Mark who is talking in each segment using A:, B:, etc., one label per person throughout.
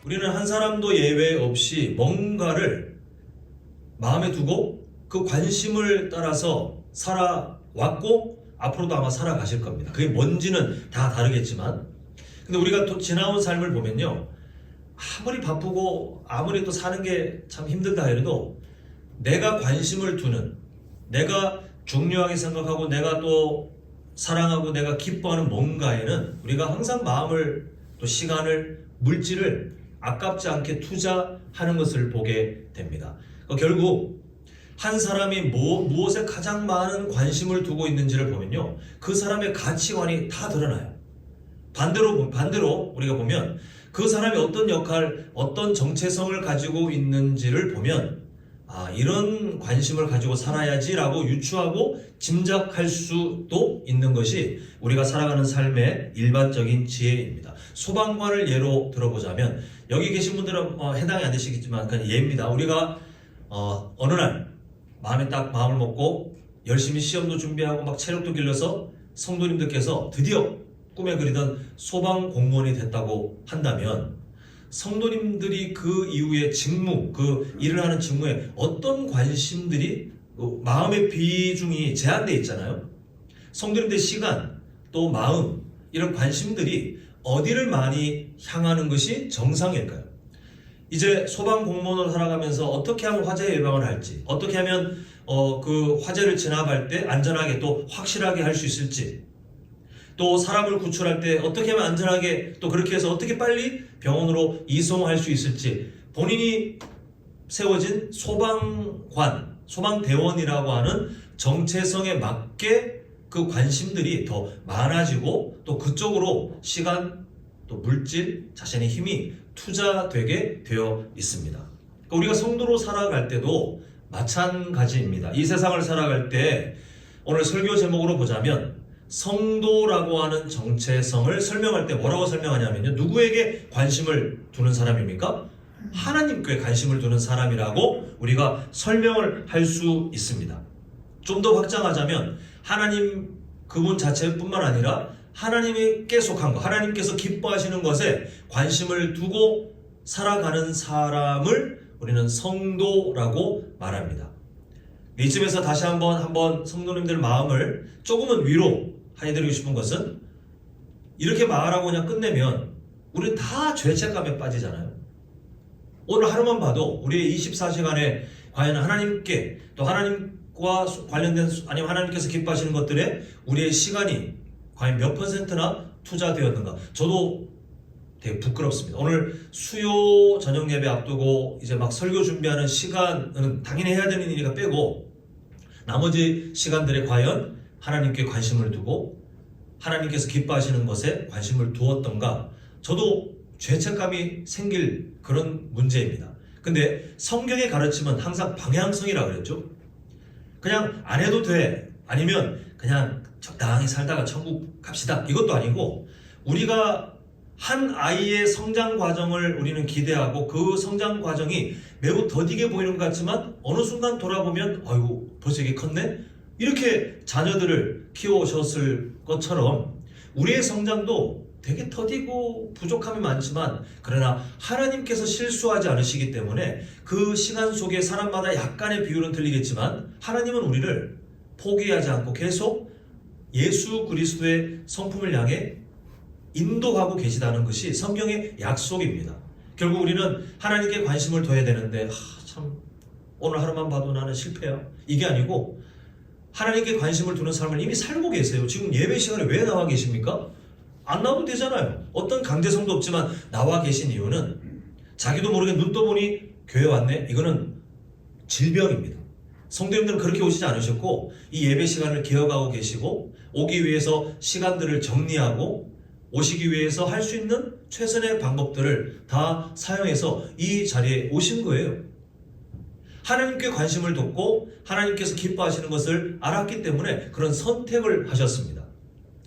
A: 우리는 한 사람도 예외 없이 뭔가를 마음에 두고 그 관심을 따라서 살아왔고 앞으로도 아마 살아가실 겁니다. 그게 뭔지는 다 다르겠지만, 근데 우리가 또 지나온 삶을 보면요, 아무리 바쁘고 아무리 또 사는 게 참 힘들다 해도 내가 관심을 두는, 내가 중요하게 생각하고 내가 또 사랑하고 내가 기뻐하는 뭔가에는 우리가 항상 마음을 또 시간을 물질을 아깝지 않게 투자하는 것을 보게 됩니다. 결국 한 사람이 무엇에 가장 많은 관심을 두고 있는지를 보면요, 그 사람의 가치관이 다 드러나요. 반대로 우리가 보면 그 사람이 어떤 역할, 어떤 정체성을 가지고 있는지를 보면 이런 관심을 가지고 살아야지라고 유추하고 짐작할 수도 있는 것이 우리가 살아가는 삶의 일반적인 지혜입니다. 소방관을 예로 들어보자면, 여기 계신 분들은 해당이 안 되시겠지만 그냥 예입니다. 우리가 어느 날 마음을 먹고 열심히 시험도 준비하고 막 체력도 길러서 성도님들께서 드디어 꿈에 그리던 소방 공무원이 됐다고 한다면, 성도님들이 그 이후의 직무, 그 일을 하는 직무에 어떤 관심들이 마음의 비중이 제한되어 있잖아요. 성도님들의 시간, 또 마음, 이런 관심들이 어디를 많이 향하는 것이 정상일까요? 이제 소방 공무원으로 살아가면서 어떻게 하면 화재 예방을 할지, 어떻게 하면 그 화재를 진압할 때 안전하게 또 확실하게 할 수 있을지, 또 사람을 구출할 때 어떻게 하면 안전하게 또 그렇게 해서 어떻게 빨리 병원으로 이송할 수 있을지, 본인이 세워진 소방대원이라고 하는 정체성에 맞게 그 관심들이 더 많아지고 또 그쪽으로 시간, 또 물질, 자신의 힘이 투자되게 되어 있습니다. 그러니까 우리가 성도로 살아갈 때도 마찬가지입니다. 이 세상을 살아갈 때 오늘 설교 제목으로 보자면, 성도라고 하는 정체성을 설명할 때 뭐라고 설명하냐면요, 누구에게 관심을 두는 사람입니까? 하나님께 관심을 두는 사람이라고 우리가 설명을 할 수 있습니다. 좀 더 확장하자면 하나님 그분 자체뿐만 아니라 하나님께 속한 것, 하나님께서 기뻐하시는 것에 관심을 두고 살아가는 사람을 우리는 성도라고 말합니다. 이쯤에서 다시 한번 성도님들 마음을 조금은 위로해드리고 싶은 것은, 이렇게 말하고 그냥 끝내면 우리는 다 죄책감에 빠지잖아요. 오늘 하루만 봐도 우리의 24시간에 과연 하나님께, 또 하나님과 관련된, 아니면 하나님께서 기뻐하시는 것들에 우리의 시간이 과연 몇 %나 투자되었는가. 저도 되게 부끄럽습니다. 오늘 수요 저녁 예배 앞두고 이제 막 설교 준비하는 시간은 당연히 해야 되는 일이니까 빼고, 나머지 시간들에 과연 하나님께 관심을 두고 하나님께서 기뻐하시는 것에 관심을 두었던가, 저도 죄책감이 생길 그런 문제입니다. 근데 성경의 가르침은 항상 방향성이라 그랬죠. 그냥 안 해도 돼, 아니면 그냥 적당히 살다가 천국 갑시다, 이것도 아니고, 우리가 한 아이의 성장 과정을 우리는 기대하고 그 성장 과정이 매우 더디게 보이는 것 같지만 어느 순간 돌아보면 아이고 벌써 이게 컸네? 이렇게 자녀들을 키워오셨을 것처럼 우리의 성장도 되게 더디고 부족함이 많지만, 그러나 하나님께서 실수하지 않으시기 때문에 그 시간 속에 사람마다 약간의 비율은 틀리겠지만 하나님은 우리를 포기하지 않고 계속 예수 그리스도의 성품을 향해 인도하고 계시다는 것이 성경의 약속입니다. 결국 우리는 하나님께 관심을 둬야 되는데 참 오늘 하루만 봐도 나는 실패야, 이게 아니고 하나님께 관심을 두는 삶을 이미 살고 계세요. 지금 예배 시간에 왜 나와 계십니까? 안 나와도 되잖아요. 어떤 강제성도 없지만 나와 계신 이유는 자기도 모르게 눈 떠보니 교회 왔네, 이거는 질병입니다. 성도님들은 그렇게 오시지 않으셨고 이 예배 시간을 기억하고 계시고 오기 위해서 시간들을 정리하고 오시기 위해서 할 수 있는 최선의 방법들을 다 사용해서 이 자리에 오신 거예요. 하나님께 관심을 뒀고 하나님께서 기뻐하시는 것을 알았기 때문에 그런 선택을 하셨습니다.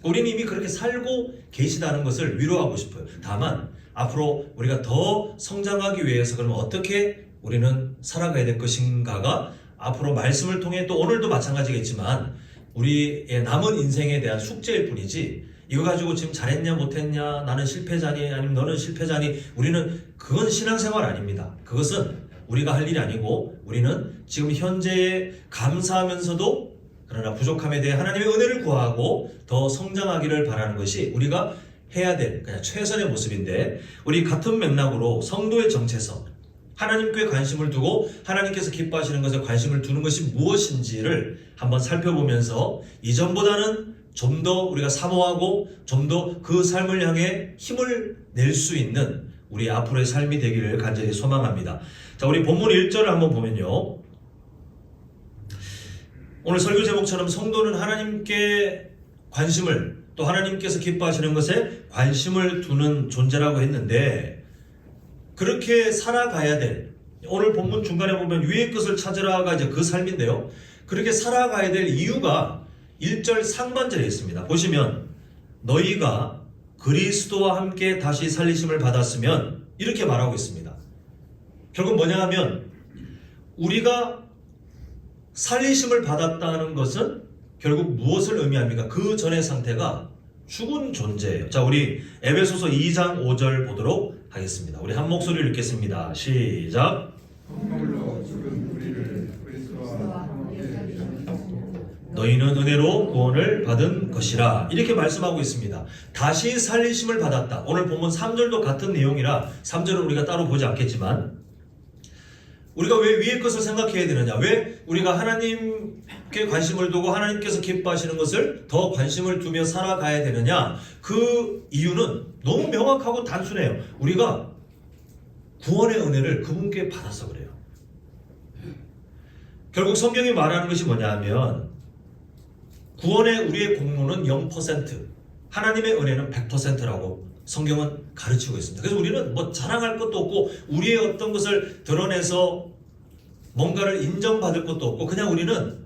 A: 우리는 이미 그렇게 살고 계시다는 것을 위로하고 싶어요. 다만 앞으로 우리가 더 성장하기 위해서 그러면 어떻게 우리는 살아가야 될 것인가가 앞으로 말씀을 통해, 또 오늘도 마찬가지겠지만 우리의 남은 인생에 대한 숙제일 뿐이지, 이거 가지고 지금 잘했냐 못했냐, 나는 실패자니 아니면 너는 실패자니, 우리는 그건 신앙생활 아닙니다. 그것은 우리가 할 일이 아니고 우리는 지금 현재에 감사하면서도 그러나 부족함에 대해 하나님의 은혜를 구하고 더 성장하기를 바라는 것이 우리가 해야 될 그냥 최선의 모습인데, 우리 같은 맥락으로 성도의 정체성, 하나님께 관심을 두고 하나님께서 기뻐하시는 것에 관심을 두는 것이 무엇인지를 한번 살펴보면서 이전보다는 좀 더 우리가 사모하고 좀 더 그 삶을 향해 힘을 낼 수 있는 우리 앞으로의 삶이 되기를 간절히 소망합니다. 자, 우리 본문 1절을 한번 보면요, 오늘 설교 제목처럼 성도는 하나님께 관심을, 또 하나님께서 기뻐하시는 것에 관심을 두는 존재라고 했는데, 그렇게 살아가야 될, 오늘 본문 중간에 보면 위의 것을 찾으라가 이제 그 삶인데요, 그렇게 살아가야 될 이유가 1절 상반절에 있습니다. 보시면 너희가 그리스도와 함께 다시 살리심을 받았으면, 이렇게 말하고 있습니다. 결국 뭐냐 하면 우리가 살리심을 받았다는 것은 결국 무엇을 의미합니까? 그 전의 상태가 죽은 존재예요. 자, 우리 에베소서 2장 5절 보도록 하겠습니다. 우리 한 목소리를 읽겠습니다. 시작.
B: 성령으로 죽은 우리를 그리스도와 함께
A: 너희는 은혜로 구원을 받은 것이라, 이렇게 말씀하고 있습니다. 다시 살리심을 받았다. 오늘 본문 3절도 같은 내용이라 3절은 우리가 따로 보지 않겠지만, 우리가 왜 위의 것을 생각해야 되느냐, 왜 우리가 하나님께 관심을 두고 하나님께서 기뻐하시는 것을 더 관심을 두며 살아가야 되느냐, 그 이유는 너무 명확하고 단순해요. 우리가 구원의 은혜를 그분께 받아서 그래요. 결국 성경이 말하는 것이 뭐냐 하면 구원의 우리의 공로는 0%, 하나님의 은혜는 100%라고 성경은 가르치고 있습니다. 그래서 우리는 뭐 자랑할 것도 없고 우리의 어떤 것을 드러내서 뭔가를 인정받을 것도 없고, 그냥 우리는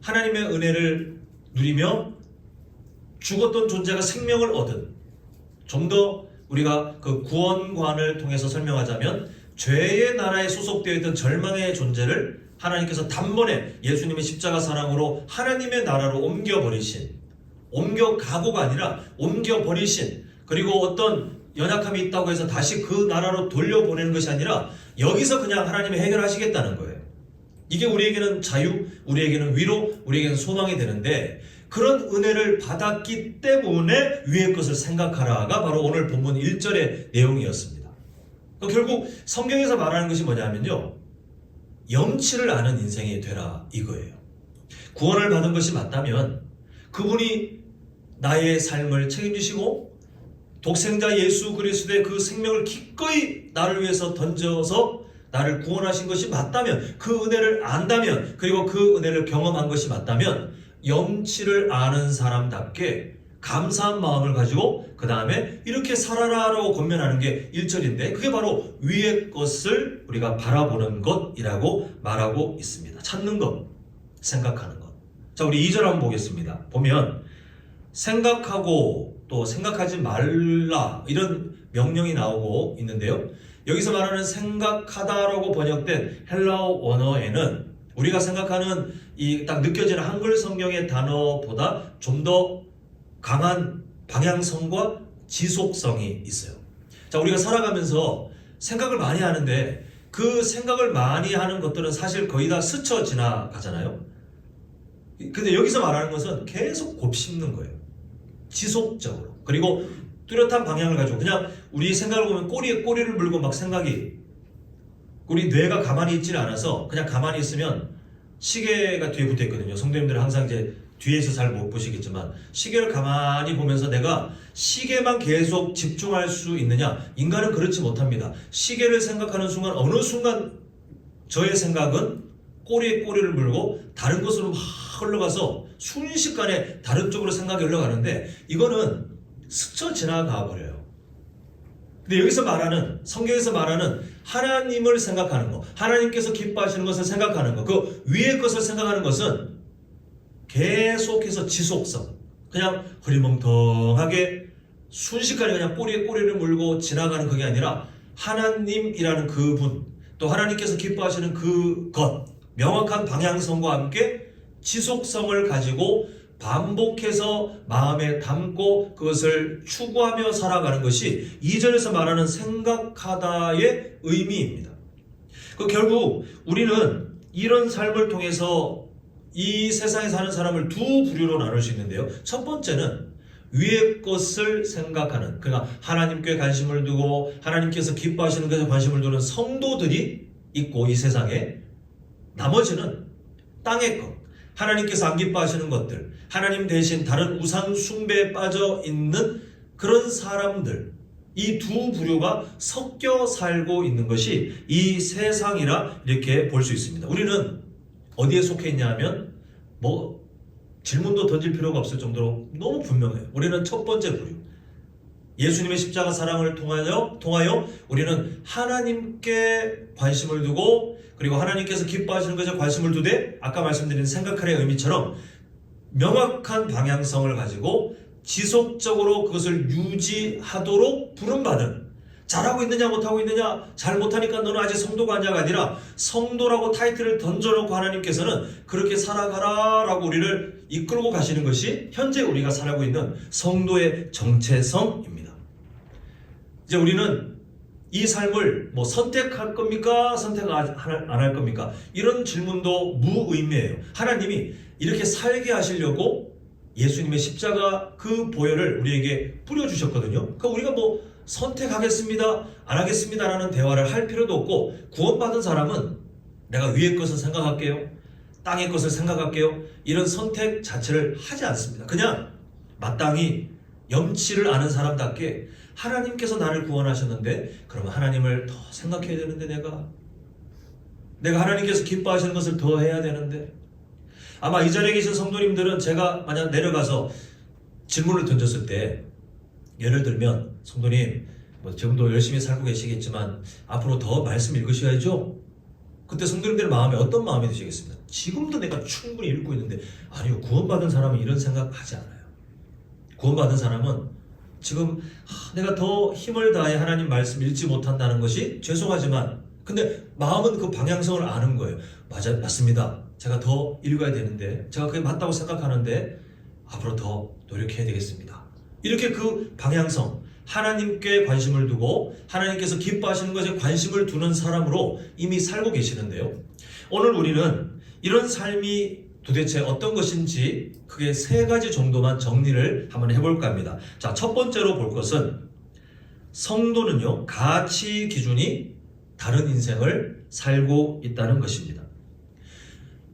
A: 하나님의 은혜를 누리며 죽었던 존재가 생명을 얻은, 좀 더 우리가 그 구원관을 통해서 설명하자면 죄의 나라에 소속되어 있던 절망의 존재를 하나님께서 단번에 예수님의 십자가 사랑으로 하나님의 나라로 옮겨버리신, 옮겨가고가 아니라 옮겨버리신, 그리고 어떤 연약함이 있다고 해서 다시 그 나라로 돌려보내는 것이 아니라 여기서 그냥 하나님이 해결하시겠다는 거예요. 이게 우리에게는 자유, 우리에게는 위로, 우리에게는 소망이 되는데, 그런 은혜를 받았기 때문에 위의 것을 생각하라가 바로 오늘 본문 1절의 내용이었습니다. 결국 성경에서 말하는 것이 뭐냐면요, 염치를 아는 인생이 되라, 이거예요. 구원을 받은 것이 맞다면 그분이 나의 삶을 책임지시고 독생자 예수 그리스도의 그 생명을 기꺼이 나를 위해서 던져서 나를 구원하신 것이 맞다면, 그 은혜를 안다면, 그리고 그 은혜를 경험한 것이 맞다면 염치를 아는 사람답게 감사한 마음을 가지고 그 다음에 이렇게 살아라라고 권면하는 게 1절인데, 그게 바로 위의 것을 우리가 바라보는 것이라고 말하고 있습니다. 찾는 것, 생각하는 것. 자, 우리 2절 한번 보겠습니다. 보면 생각하고 또 생각하지 말라, 이런 명령이 나오고 있는데요, 여기서 말하는 생각하다라고 번역된 헬라어 원어에는 우리가 생각하는 이 딱 느껴지는 한글 성경의 단어보다 좀 더 강한 방향성과 지속성이 있어요. 자, 우리가 살아가면서 생각을 많이 하는데 그 생각을 많이 하는 것들은 사실 거의 다 스쳐 지나가잖아요. 근데 여기서 말하는 것은 계속 곱씹는 거예요. 지속적으로. 그리고 뚜렷한 방향을 가지고, 그냥 우리 생각을 보면 꼬리에 꼬리를 물고 막 생각이, 우리 뇌가 가만히 있지는 않아서 그냥 가만히 있으면 시계가 뒤에 붙어 있거든요. 성도님들은 항상 이제 뒤에서 잘 못 보시겠지만 시계를 가만히 보면서 내가 시계만 계속 집중할 수 있느냐? 인간은 그렇지 못합니다. 시계를 생각하는 순간, 어느 순간 저의 생각은 꼬리에 꼬리를 물고 다른 곳으로 막 흘러가서 순식간에 다른 쪽으로 생각이 흘러가는데, 이거는 스쳐 지나가 버려요. 근데 여기서 말하는, 성경에서 말하는 하나님을 생각하는 것, 하나님께서 기뻐하시는 것을 생각하는 것, 그 위의 것을 생각하는 것은 계속해서 지속성, 그냥 흐리멍텅하게 순식간에 그냥 꼬리에 꼬리를 물고 지나가는 그게 아니라 하나님이라는 그분, 또 하나님께서 기뻐하시는 그것, 명확한 방향성과 함께 지속성을 가지고 반복해서 마음에 담고 그것을 추구하며 살아가는 것이 2절에서 말하는 생각하다의 의미입니다. 결국 우리는 이런 삶을 통해서 이 세상에 사는 사람을 두 부류로 나눌 수 있는데요. 첫 번째는 위의 것을 생각하는, 그러니까 하나님께 관심을 두고 하나님께서 기뻐하시는 것에 관심을 두는 성도들이 있고, 이 세상에 나머지는 땅의 것, 하나님께서 안 기뻐하시는 것들, 하나님 대신 다른 우상 숭배에 빠져 있는 그런 사람들, 이 두 부류가 섞여 살고 있는 것이 이 세상이라 이렇게 볼 수 있습니다. 우리는 어디에 속해 있냐 하면 질문도 던질 필요가 없을 정도로 너무 분명해요. 우리는 첫 번째 부류, 예수님의 십자가 사랑을 통하여 우리는 하나님께 관심을 두고, 그리고 하나님께서 기뻐하시는 것에 관심을 두되, 아까 말씀드린 생각하의 의미처럼 명확한 방향성을 가지고 지속적으로 그것을 유지하도록 부름받은, 잘하고 있느냐 못하고 있느냐, 잘 못하니까 너는 아직 성도가 아니야가 아니라 성도라고 타이틀을 던져놓고 하나님께서는 그렇게 살아가라 라고 우리를 이끌고 가시는 것이 현재 우리가 살아가고 있는 성도의 정체성입니다. 이제 우리는 이 삶을 선택할 겁니까? 선택 안 할 겁니까? 이런 질문도 무의미해요. 하나님이 이렇게 살게 하시려고 예수님의 십자가 그 보혈을 우리에게 뿌려주셨거든요. 그러니까 우리가 선택하겠습니다, 안 하겠습니다 라는 대화를 할 필요도 없고, 구원받은 사람은 내가 위의 것을 생각할게요, 땅의 것을 생각할게요, 이런 선택 자체를 하지 않습니다. 그냥 마땅히 염치를 아는 사람답게 하나님께서 나를 구원하셨는데 그러면 하나님을 더 생각해야 되는데, 내가 하나님께서 기뻐하시는 것을 더 해야 되는데. 아마 이 자리에 계신 성도님들은 제가 만약 내려가서 질문을 던졌을 때, 예를 들면 성도님 지금도 열심히 살고 계시겠지만 앞으로 더 말씀 읽으셔야죠. 그때 성도님들의 마음에 어떤 마음이 드시겠습니까? 지금도 내가 충분히 읽고 있는데. 아니요, 구원받은 사람은 이런 생각하지 않아요. 구원받은 사람은 지금 내가 더 힘을 다해 하나님 말씀 읽지 못한다는 것이 죄송하지만, 근데 마음은 그 방향성을 아는 거예요. 맞습니다. 제가 더 읽어야 되는데, 제가 그게 맞다고 생각하는데 앞으로 더 노력해야 되겠습니다. 이렇게 그 방향성, 하나님께 관심을 두고 하나님께서 기뻐하시는 것에 관심을 두는 사람으로 이미 살고 계시는데요. 오늘 우리는 이런 삶이 도대체 어떤 것인지 크게 세 가지 정도만 정리를 한번 해볼까 합니다. 자, 첫 번째로 볼 것은, 성도는요, 가치 기준이 다른 인생을 살고 있다는 것입니다.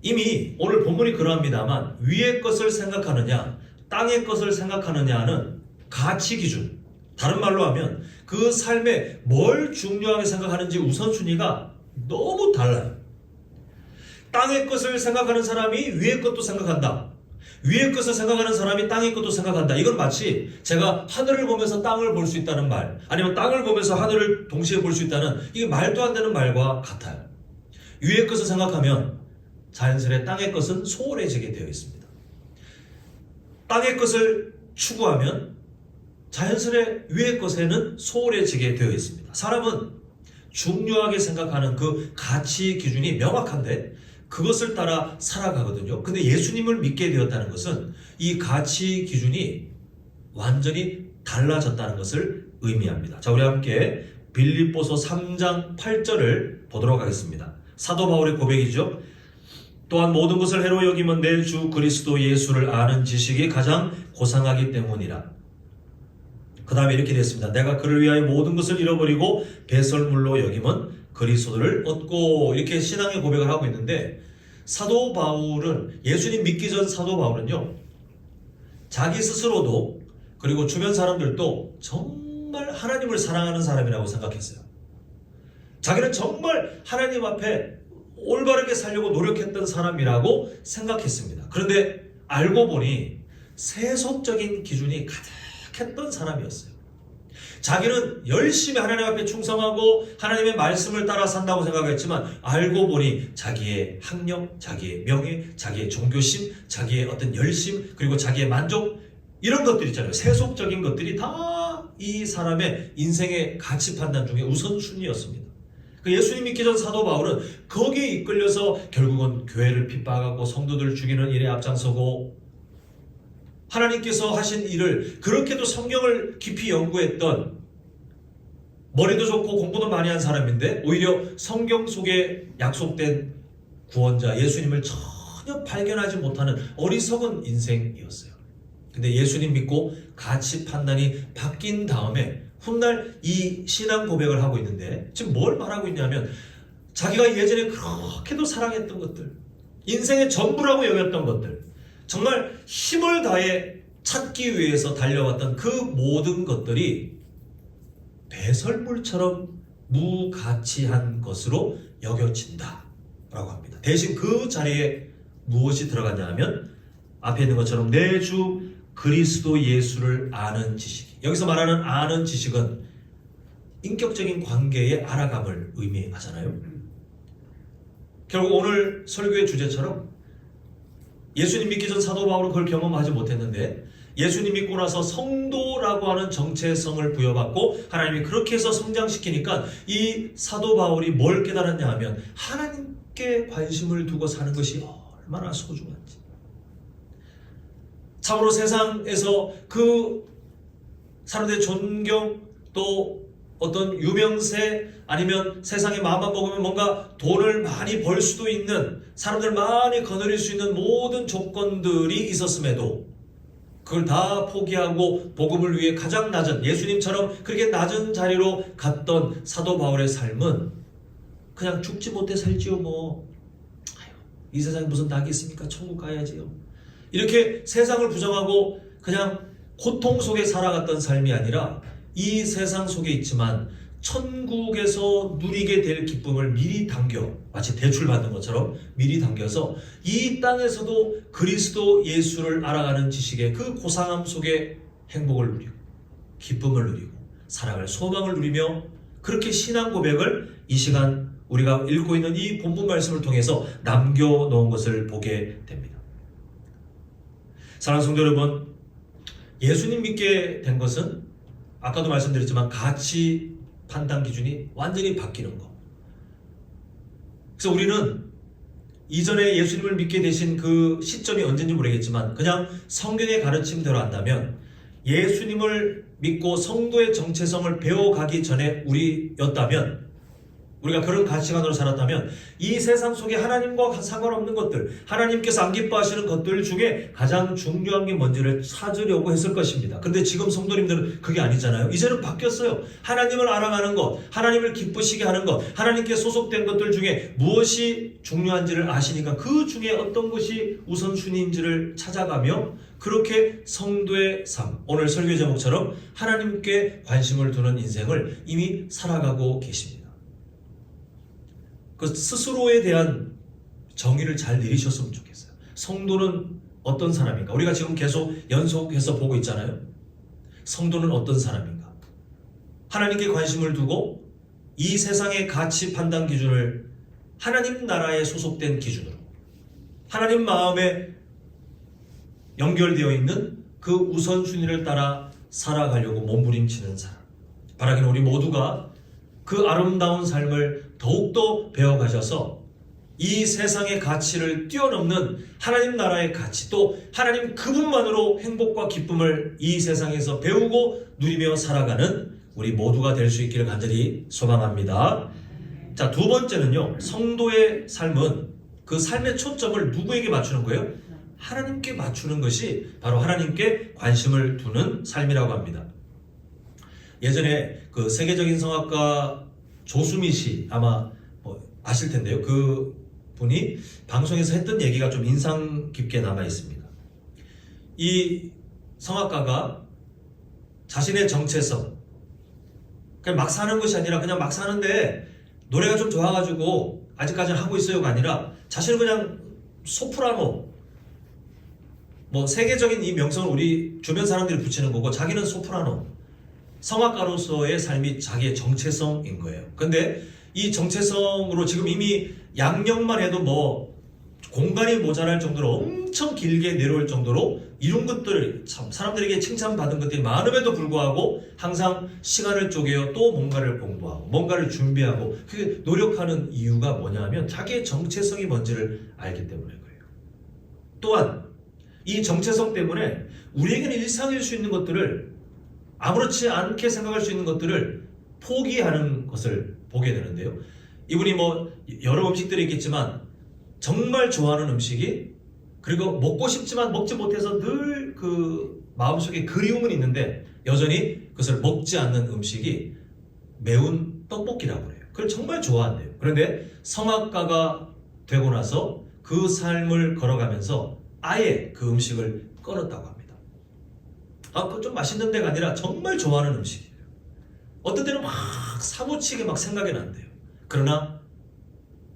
A: 이미 오늘 본문이 그러합니다만, 위의 것을 생각하느냐 땅의 것을 생각하느냐는 가치 기준, 다른 말로 하면 그 삶에 뭘 중요하게 생각하는지 우선순위가 너무 달라요. 땅의 것을 생각하는 사람이 위의 것도 생각한다, 위의 것을 생각하는 사람이 땅의 것도 생각한다. 이건 마치 제가 하늘을 보면서 땅을 볼 수 있다는 말, 아니면 땅을 보면서 하늘을 동시에 볼 수 있다는, 이게 말도 안 되는 말과 같아요. 위의 것을 생각하면 자연스레 땅의 것은 소홀해지게 되어 있습니다. 땅의 것을 추구하면 자연스레 위의 것에는 소홀해지게 되어 있습니다. 사람은 중요하게 생각하는 그 가치 기준이 명확한데 그것을 따라 살아가거든요. 근데 예수님을 믿게 되었다는 것은 이 가치 기준이 완전히 달라졌다는 것을 의미합니다. 자, 우리 함께 빌립보서 3장 8절을 보도록 하겠습니다. 사도 바울의 고백이죠. 또한 모든 것을 해로 여기면 내 주 그리스도 예수를 아는 지식이 가장 고상하기 때문이라. 그 다음에 이렇게 됐습니다. 내가 그를 위하여 모든 것을 잃어버리고 배설물로 여기면 그리스도를 얻고. 이렇게 신앙의 고백을 하고 있는데, 사도 바울은, 예수님 믿기 전 사도 바울은요, 자기 스스로도 그리고 주변 사람들도 정말 하나님을 사랑하는 사람이라고 생각했어요. 자기는 정말 하나님 앞에 올바르게 살려고 노력했던 사람이라고 생각했습니다. 그런데 알고 보니 세속적인 기준이 가득했던 사람이었어요. 자기는 열심히 하나님 앞에 충성하고 하나님의 말씀을 따라 산다고 생각했지만, 알고 보니 자기의 학력, 자기의 명예, 자기의 종교심, 자기의 어떤 열심, 그리고 자기의 만족, 이런 것들 있잖아요. 세속적인 것들이 다 이 사람의 인생의 가치 판단 중에 우선순위였습니다. 예수님 믿기 전 사도 바울은 거기에 이끌려서 결국은 교회를 핍박하고 성도들 죽이는 일에 앞장서고, 하나님께서 하신 일을 그렇게도 성경을 깊이 연구했던 머리도 좋고 공부도 많이 한 사람인데 오히려 성경 속에 약속된 구원자 예수님을 전혀 발견하지 못하는 어리석은 인생이었어요. 근데 예수님 믿고 가치 판단이 바뀐 다음에 훗날 이 신앙 고백을 하고 있는데 지금 뭘 말하고 있냐면 자기가 예전에 그렇게도 사랑했던 것들, 인생의 전부라고 여겼던 것들, 정말 힘을 다해 찾기 위해서 달려왔던 그 모든 것들이 배설물처럼 무가치한 것으로 여겨진다 라고 합니다. 대신 그 자리에 무엇이 들어갔냐 하면 앞에 있는 것처럼 내 주 그리스도 예수를 아는 지식. 여기서 말하는 아는 지식은 인격적인 관계의 알아감을 의미하잖아요. 결국 오늘 설교의 주제처럼 예수님 믿기 전 사도 바울은 그걸 경험하지 못했는데 예수님 믿고 나서 성도라고 하는 정체성을 부여받고 하나님이 그렇게 해서 성장시키니까 이 사도 바울이 뭘 깨달았냐 하면 하나님께 관심을 두고 사는 것이 얼마나 소중한지. 참으로 세상에서 그 사람들의 존경 또 어떤 유명세 아니면 세상에 마음만 먹으면 뭔가 돈을 많이 벌 수도 있는 사람들 많이 거느릴 수 있는 모든 조건들이 있었음에도 그걸 다 포기하고 복음을 위해 가장 낮은 예수님처럼 그렇게 낮은 자리로 갔던 사도 바울의 삶은 그냥 죽지 못해 살지요 뭐. 이 세상에 무슨 낙이 있습니까? 천국 가야지요. 이렇게 세상을 부정하고 그냥 고통 속에 살아갔던 삶이 아니라 이 세상 속에 있지만 천국에서 누리게 될 기쁨을 미리 당겨 마치 대출받는 것처럼 미리 당겨서 이 땅에서도 그리스도 예수를 알아가는 지식의 그 고상함 속에 행복을 누리고 기쁨을 누리고 사랑을 소망을 누리며 그렇게 신앙 고백을 이 시간 우리가 읽고 있는 이 본문 말씀을 통해서 남겨놓은 것을 보게 됩니다. 사랑하는 성도 여러분, 예수님 믿게 된 것은 아까도 말씀드렸지만 가치 판단 기준이 완전히 바뀌는 거. 그래서 우리는 이전에 예수님을 믿게 되신 그 시점이 언제인지 모르겠지만 그냥 성경의 가르침대로 한다면 예수님을 믿고 성도의 정체성을 배워가기 전에 우리였다면 우리가 그런 가치관으로 살았다면 이 세상 속에 하나님과 상관없는 것들, 하나님께서 안 기뻐하시는 것들 중에 가장 중요한 게 뭔지를 찾으려고 했을 것입니다. 그런데 지금 성도님들은 그게 아니잖아요. 이제는 바뀌었어요. 하나님을 알아가는 것, 하나님을 기쁘시게 하는 것, 하나님께 소속된 것들 중에 무엇이 중요한지를 아시니까 그 중에 어떤 것이 우선순위인지를 찾아가며 그렇게 성도의 삶, 오늘 설교 제목처럼 하나님께 관심을 두는 인생을 이미 살아가고 계십니다. 그 스스로에 대한 정의를 잘 내리셨으면 좋겠어요. 성도는 어떤 사람인가? 우리가 지금 계속 연속해서 보고 있잖아요. 성도는 어떤 사람인가? 하나님께 관심을 두고 이 세상의 가치 판단 기준을 하나님 나라에 소속된 기준으로 하나님 마음에 연결되어 있는 그 우선순위를 따라 살아가려고 몸부림치는 사람. 바라기는 우리 모두가 그 아름다운 삶을 더욱더 배워가셔서 이 세상의 가치를 뛰어넘는 하나님 나라의 가치 또 하나님 그분만으로 행복과 기쁨을 이 세상에서 배우고 누리며 살아가는 우리 모두가 될 수 있기를 간절히 소망합니다. 자, 두 번째는요. 성도의 삶은 그 삶의 초점을 누구에게 맞추는 거예요? 하나님께 맞추는 것이 바로 하나님께 관심을 두는 삶이라고 합니다. 예전에 그 세계적인 성악가 조수미 씨 아마 아실 텐데요. 그 분이 방송에서 했던 얘기가 좀 인상 깊게 남아 있습니다. 이 성악가가 자신의 정체성, 그냥 막 사는 것이 아니라 그냥 막 사는데 노래가 좀 좋아가지고 아직까지는 하고 있어요가 아니라 자신은 그냥 소프라노, 세계적인 이 명성을 우리 주변 사람들이 붙이는 거고 자기는 소프라노, 성악가로서의 삶이 자기의 정체성인 거예요. 근데 이 정체성으로 지금 이미 양력만 해도 공간이 모자랄 정도로 엄청 길게 내려올 정도로 이룬 것들, 참 사람들에게 칭찬받은 것들이 많음에도 불구하고 항상 시간을 쪼개어 또 뭔가를 공부하고 뭔가를 준비하고 그 노력하는 이유가 뭐냐 하면 자기의 정체성이 뭔지를 알기 때문인 거예요. 또한 이 정체성 때문에 우리에게는 일상일 수 있는 것들을, 아무렇지 않게 생각할 수 있는 것들을 포기하는 것을 보게 되는데요. 이분이 뭐 여러 음식들이 있겠지만 정말 좋아하는 음식이, 그리고 먹고 싶지만 먹지 못해서 늘 그 마음속에 그리움은 있는데 여전히 그것을 먹지 않는 음식이 매운 떡볶이라고 해요. 그걸 정말 좋아한대요. 그런데 성악가가 되고 나서 그 삶을 걸어가면서 아예 그 음식을 끊었다고 합니다. 그거 좀 맛있는 데가 아니라 정말 좋아하는 음식이에요. 어떤 때는 막 사무치게 막 생각이 난대요. 그러나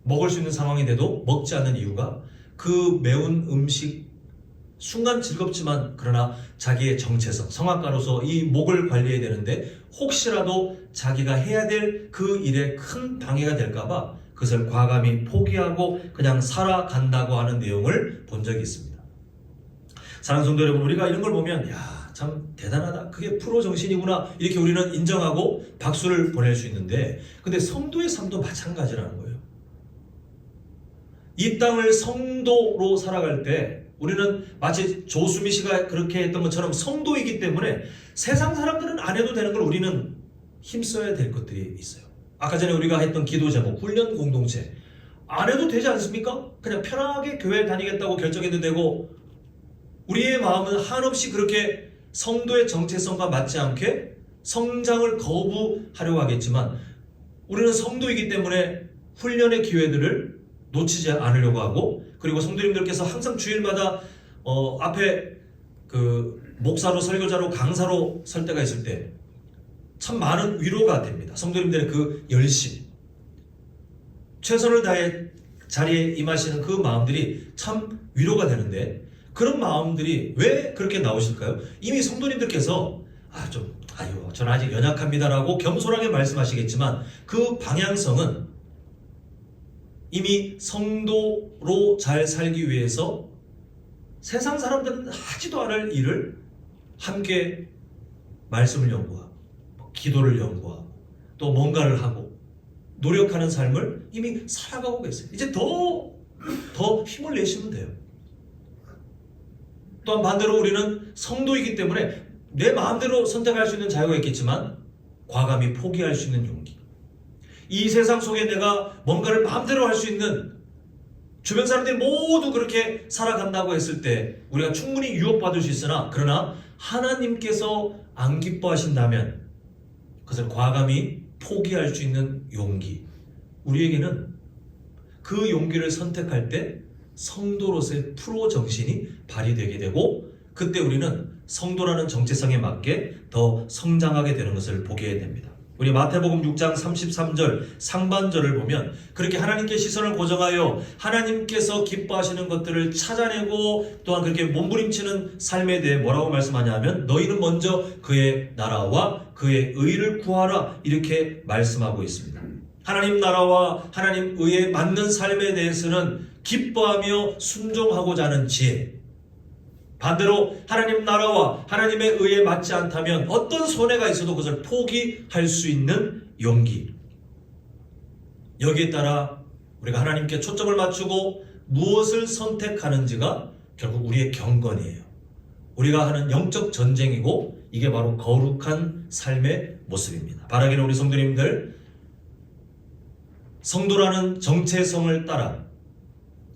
A: 먹을 수 있는 상황인데도 먹지 않는 이유가 그 매운 음식, 순간 즐겁지만 그러나 자기의 정체성, 성악가로서 이 목을 관리해야 되는데 혹시라도 자기가 해야 될 그 일에 큰 방해가 될까봐 그것을 과감히 포기하고 그냥 살아간다고 하는 내용을 본 적이 있습니다. 사랑하는 성도 여러분, 우리가 이런 걸 보면 참 대단하다, 그게 프로 정신이구나, 이렇게 우리는 인정하고 박수를 보낼 수 있는데, 근데 성도의 삶도 마찬가지라는 거예요. 이 땅을 성도로 살아갈 때 우리는 마치 조수미 씨가 그렇게 했던 것처럼 성도이기 때문에 세상 사람들은 안 해도 되는 걸 우리는 힘써야 될 것들이 있어요. 아까 전에 우리가 했던 기도 제목, 훈련 공동체, 안 해도 되지 않습니까? 그냥 편하게 교회 다니겠다고 결정해도 되고, 우리의 마음은 한없이 그렇게 성도의 정체성과 맞지 않게 성장을 거부하려고 하겠지만, 우리는 성도이기 때문에 훈련의 기회들을 놓치지 않으려고 하고, 그리고 성도님들께서 항상 주일마다 앞에 그 목사로, 설교자로, 강사로 설 때가 있을 때 참 많은 위로가 됩니다. 성도님들의 그 열심, 최선을 다해 자리에 임하시는 그 마음들이 참 위로가 되는데, 그런 마음들이 왜 그렇게 나오실까요? 이미 성도님들께서 저는 아직 연약합니다라고 겸손하게 말씀하시겠지만, 그 방향성은 이미 성도로 잘 살기 위해서 세상 사람들은 하지도 않을 일을 함께 말씀을 연구하고, 기도를 연구하고, 또 뭔가를 하고 노력하는 삶을 이미 살아가고 계세요. 이제 더 힘을 내시면 돼요. 또한 반대로 우리는 성도이기 때문에 내 마음대로 선택할 수 있는 자유가 있겠지만 과감히 포기할 수 있는 용기, 이 세상 속에 내가 뭔가를 마음대로 할 수 있는, 주변 사람들이 모두 그렇게 살아간다고 했을 때 우리가 충분히 유혹받을 수 있으나, 그러나 하나님께서 안 기뻐하신다면 그것을 과감히 포기할 수 있는 용기, 우리에게는 그 용기를 선택할 때 성도로서의 프로 정신이 발휘되게 되고, 그때 우리는 성도라는 정체성에 맞게 더 성장하게 되는 것을 보게 됩니다. 우리 마태복음 6장 33절 상반절을 보면 그렇게 하나님께 시선을 고정하여 하나님께서 기뻐하시는 것들을 찾아내고 또한 그렇게 몸부림치는 삶에 대해 뭐라고 말씀하냐면, 너희는 먼저 그의 나라와 그의 의를 구하라, 이렇게 말씀하고 있습니다. 하나님 나라와 하나님 의에 맞는 삶에 대해서는 기뻐하며 순종하고자 하는 지혜, 반대로 하나님 나라와 하나님의 의에 맞지 않다면 어떤 손해가 있어도 그것을 포기할 수 있는 용기, 여기에 따라 우리가 하나님께 초점을 맞추고 무엇을 선택하는지가 결국 우리의 경건이에요. 우리가 하는 영적 전쟁이고, 이게 바로 거룩한 삶의 모습입니다. 바라기는 우리 성도님들, 성도라는 정체성을 따라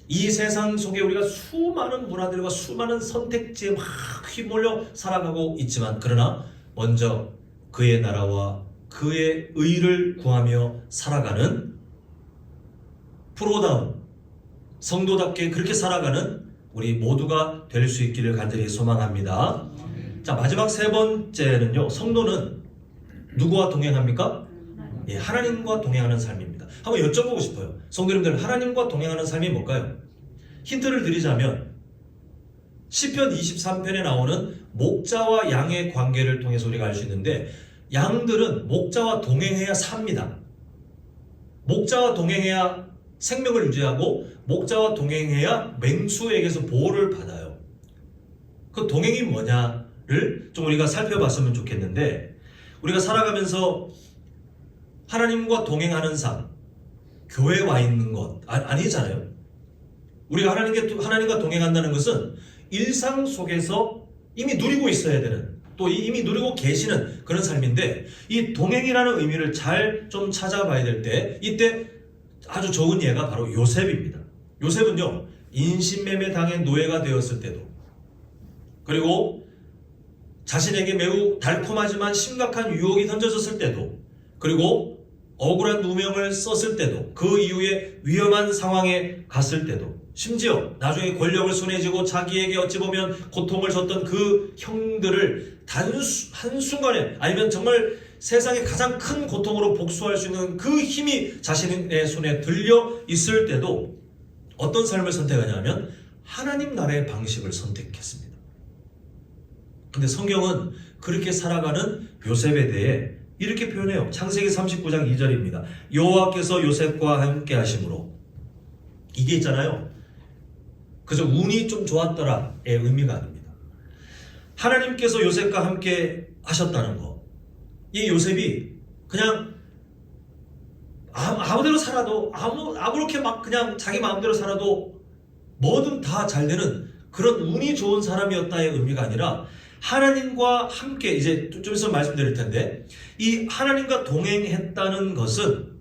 A: 이 세상 속에 우리가 수많은 문화들과 수많은 선택지에 막 휘몰려 살아가고 있지만, 그러나 먼저 그의 나라와 그의 의를 구하며 살아가는 프로다운 성도답게 그렇게 살아가는 우리 모두가 될 수 있기를 간절히 소망합니다. 자, 마지막 세 번째는요, 성도는 누구와 동행합니까? 하나님과 동행하는 삶입니다. 한번 여쭤보고 싶어요. 성도님들, 하나님과 동행하는 삶이 뭘까요? 힌트를 드리자면 시편 23편에 나오는 목자와 양의 관계를 통해서 우리가 알 수 있는데, 양들은 목자와 동행해야 삽니다. 목자와 동행해야 생명을 유지하고, 목자와 동행해야 맹수에게서 보호를 받아요. 그 동행이 뭐냐를 좀 우리가 살펴봤으면 좋겠는데, 우리가 살아가면서 하나님과 동행하는 삶, 교회에 와 있는 것 아니잖아요. 우리가 하나님과 동행한다는 것은 일상 속에서 이미 누리고 있어야 되는, 또 이미 누리고 계시는 그런 삶인데, 이 동행이라는 의미를 잘 좀 찾아봐야 될 때, 이때 아주 좋은 예가 바로 요셉입니다. 요셉은요, 인신매매 당해 노예가 되었을 때도, 그리고 자신에게 매우 달콤하지만 심각한 유혹이 던져졌을 때도, 그리고 억울한 누명을 썼을 때도, 그 이후에 위험한 상황에 갔을 때도, 심지어 나중에 권력을 손에 쥐고 자기에게 어찌 보면 고통을 줬던 그 형들을 한순간에, 아니면 정말 세상의 가장 큰 고통으로 복수할 수 있는 그 힘이 자신의 손에 들려 있을 때도 어떤 삶을 선택하냐면 하나님 나라의 방식을 선택했습니다. 근데 성경은 그렇게 살아가는 요셉에 대해 이렇게 표현해요. 창세기 39장 2절입니다. 여호와께서 요셉과 함께 하심으로. 이게 있잖아요, 그저 운이 좀 좋았더라의 의미가 아닙니다. 하나님께서 요셉과 함께 하셨다는 거. 이 요셉이 그냥 아무대로 살아도, 아무렇게 막 그냥 자기 마음대로 살아도 뭐든 다 잘 되는 그런 운이 좋은 사람이었다의 의미가 아니라, 하나님과 함께, 이제 좀 있으면 말씀드릴 텐데, 이 하나님과 동행했다는 것은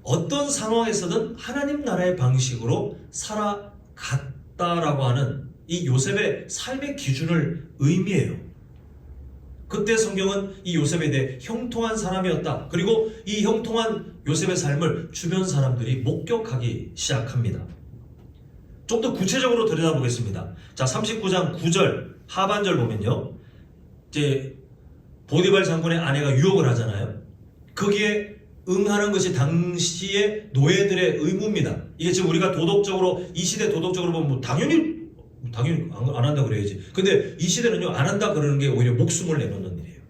A: 어떤 상황에서든 하나님 나라의 방식으로 살아갔다라고 하는 이 요셉의 삶의 기준을 의미해요. 그때 성경은 이 요셉에 대해 형통한 사람이었다, 그리고 이 형통한 요셉의 삶을 주변 사람들이 목격하기 시작합니다. 좀 더 구체적으로 들여다보겠습니다. 자, 39장 9절 하반절 보면요, 이제 보디발 장군의 아내가 유혹을 하잖아요. 거기에 응하는 것이 당시의 노예들의 의무입니다. 이게 지금 우리가 도덕적으로, 이 시대 도덕적으로 보면 당연히 안 한다 그래야지. 근데 이 시대는요, 안 한다 그러는 게 오히려 목숨을 내놓는 일이에요.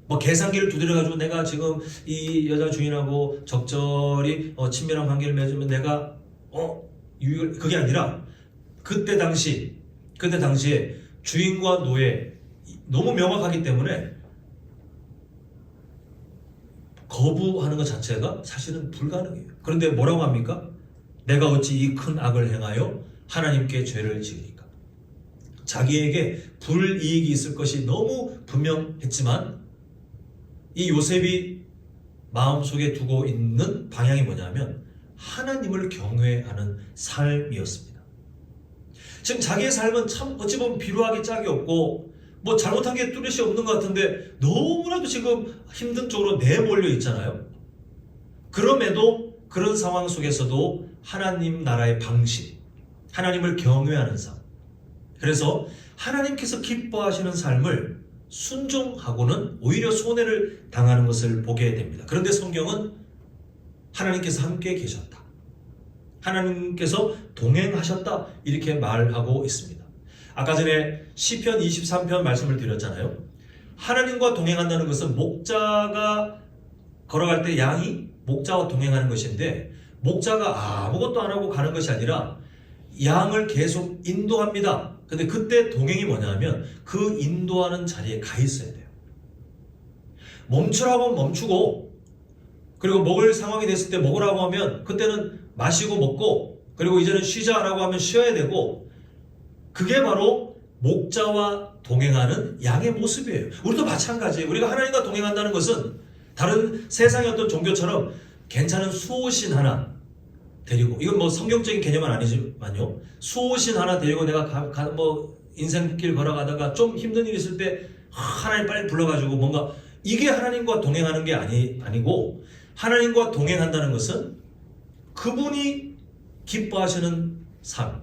A: 뭐 계산기를 두드려가지고 내가 지금 이 여자 주인하고 적절히 친밀한 관계를 맺으면 내가 그게 아니라, 그때 당시에 주인과 노예 너무 명확하기 때문에 거부하는 것 자체가 사실은 불가능해요. 그런데 뭐라고 합니까? 내가 어찌 이 큰 악을 행하여 하나님께 죄를 지으리까. 자기에게 불이익이 있을 것이 너무 분명했지만, 이 요셉이 마음속에 두고 있는 방향이 뭐냐면 하나님을 경외하는 삶이었습니다. 지금 자기의 삶은 참 어찌 보면 비루하게 짝이 없고, 뭐 잘못한 게 뚜렷이 없는 것 같은데 너무나도 지금 힘든 쪽으로 내몰려 있잖아요. 그럼에도 그런 상황 속에서도 하나님 나라의 방식, 하나님을 경외하는 삶, 그래서 하나님께서 기뻐하시는 삶을 순종하고는 오히려 손해를 당하는 것을 보게 됩니다. 그런데 성경은 하나님께서 함께 계셨다, 하나님께서 동행하셨다, 이렇게 말하고 있습니다. 아까 전에 시편 23편 말씀을 드렸잖아요. 하나님과 동행한다는 것은 목자가 걸어갈 때 양이 목자와 동행하는 것인데, 목자가 아무것도 안 하고 가는 것이 아니라 양을 계속 인도합니다. 근데 그때 동행이 뭐냐면 그 인도하는 자리에 가 있어야 돼요. 멈추라고 하면 멈추고, 그리고 먹을 상황이 됐을 때 먹으라고 하면 그때는 마시고 먹고, 그리고 이제는 쉬자라고 하면 쉬어야 되고, 그게 바로 목자와 동행하는 양의 모습이에요. 우리도 마찬가지예요. 우리가 하나님과 동행한다는 것은 다른 세상의 어떤 종교처럼 괜찮은 수호신 하나 데리고, 이건 뭐 성경적인 개념은 아니지만요, 수호신 하나 데리고 내가 뭐 인생길 걸어가다가 좀 힘든 일 있을 때 하나님 빨리 불러가지고 뭔가, 이게 하나님과 동행하는 게 아니고, 하나님과 동행한다는 것은 그분이 기뻐하시는 삶,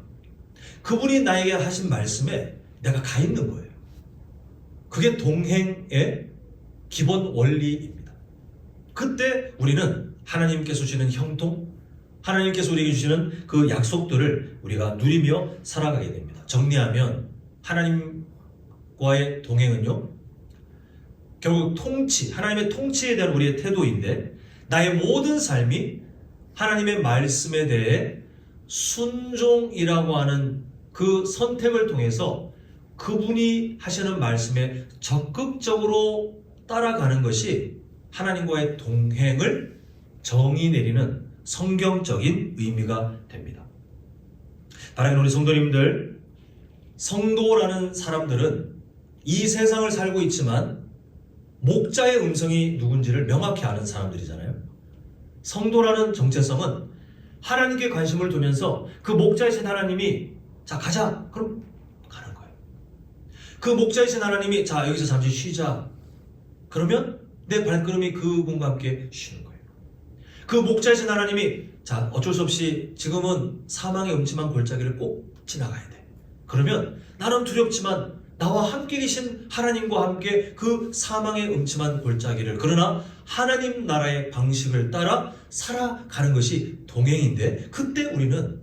A: 그분이 나에게 하신 말씀에 내가 가 있는 거예요. 그게 동행의 기본 원리입니다. 그때 우리는 하나님께서 주시는 형통, 하나님께서 우리에게 주시는 그 약속들을 우리가 누리며 살아가게 됩니다. 정리하면 하나님과의 동행은요, 결국 하나님의 통치에 대한 우리의 태도인데, 나의 모든 삶이 하나님의 말씀에 대해 순종이라고 하는 그 선택을 통해서 그분이 하시는 말씀에 적극적으로 따라가는 것이 하나님과의 동행을 정의 내리는 성경적인 의미가 됩니다. 바라는 우리 성도님들, 성도라는 사람들은 이 세상을 살고 있지만 목자의 음성이 누군지를 명확히 아는 사람들이잖아요. 성도라는 정체성은 하나님께 관심을 두면서 그 목자이신 하나님이 자 가자 그럼 가는 거예요. 그 목자이신 하나님이 자 여기서 잠시 쉬자 그러면 내 발걸음이 그분과 함께 쉬는 거예요. 그 목자이신 하나님이 자 어쩔 수 없이 지금은 사망의 음침한 골짜기를 꼭 지나가야 돼. 그러면 나는 두렵지만 나와 함께 계신 하나님과 함께 그 사망의 음침한 골짜기를 그러나 하나님 나라의 방식을 따라 살아가는 것이 동행인데 그때 우리는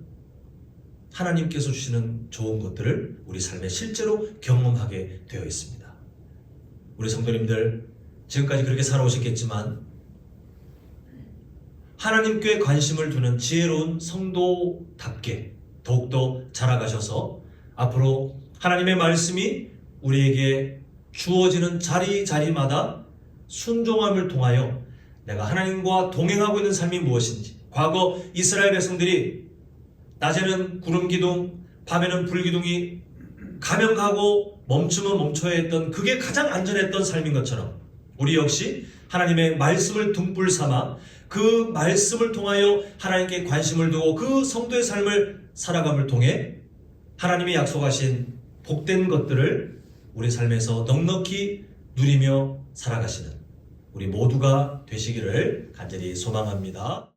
A: 하나님께서 주시는 좋은 것들을 우리 삶에 실제로 경험하게 되어 있습니다. 우리 성도님들 지금까지 그렇게 살아오셨겠지만 하나님께 관심을 두는 지혜로운 성도답게 더욱더 자라가셔서 앞으로 하나님의 말씀이 우리에게 주어지는 자리마다 순종함을 통하여 내가 하나님과 동행하고 있는 삶이 무엇인지 과거 이스라엘 백성들이 낮에는 구름 기둥 밤에는 불 기둥이 가면 가고 멈추면 멈춰야 했던 그게 가장 안전했던 삶인 것처럼 우리 역시 하나님의 말씀을 등불 삼아 그 말씀을 통하여 하나님께 관심을 두고 그 성도의 삶을 살아감을 통해 하나님이 약속하신 복된 것들을 우리 삶에서 넉넉히 누리며 살아가시는 우리 모두가 되시기를 간절히 소망합니다.